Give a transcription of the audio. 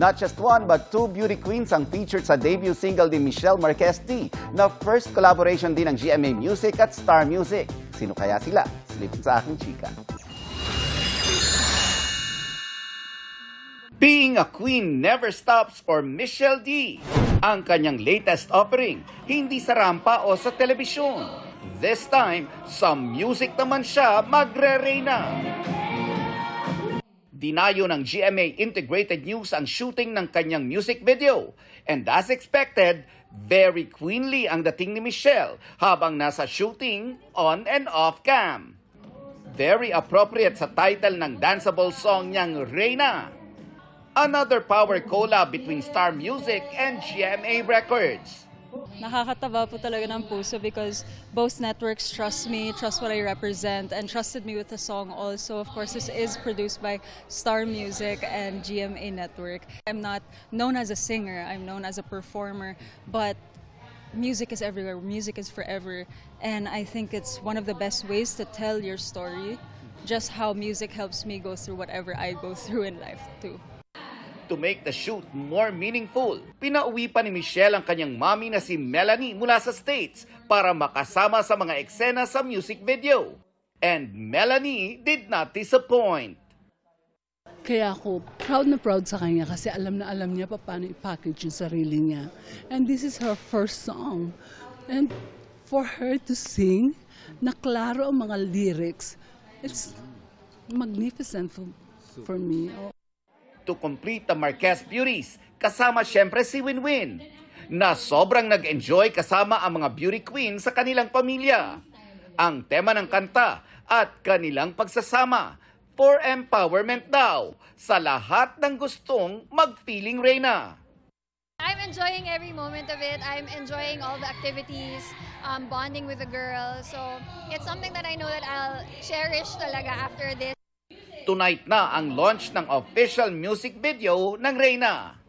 Not just one but two beauty queens ang featured sa debut single ni Michelle Marquez D na first collaboration din ng GMA Music at Star Music. Sino kaya sila? Silipin sa aking chika. Being a queen never stops for Michelle D. Ang kanyang latest offering, hindi sa rampa o sa telebisyon. This time, sa music naman siya magre-reyna. Dinayo ng GMA Integrated News ang shooting ng kanyang music video. And as expected, very queenly ang dating ni Michelle habang nasa shooting on and off cam. Very appropriate sa title ng danceable song niyang Reyna. Another power collab between Star Music and GMA Records. Nakakataba po talaga ng puso because both networks trust me, trust what I represent, and trusted me with the song also. Of course, this is produced by Star Music and GMA Network. I'm not known as a singer, I'm known as a performer, but music is everywhere, music is forever, and I think it's one of the best ways to tell your story, just how music helps me go through whatever I go through in life too. To make the shoot more meaningful, pinauwi pa ni Michelle ang kanyang mommy na si Melanie mula sa States para makasama sa mga eksena sa music video. And Melanie did not disappoint. Kaya ako proud na proud sa kanya kasi alam na alam niya paano i-package yung sarili niya. And this is her first song. And for her to sing, na klaro ang mga lyrics, it's magnificent for me. To complete the Marquez Beauties, kasama siyempre si Winwin, na sobrang nag-enjoy kasama ang mga beauty queen sa kanilang pamilya. Ang tema ng kanta at kanilang pagsasama, for empowerment daw, sa lahat ng gustong mag-feeling Reyna. I'm enjoying every moment of it. I'm enjoying all the activities, bonding with the girls. So it's something that I know that I'll cherish talaga after this. Tonight na ang launch ng official music video ng Reyna.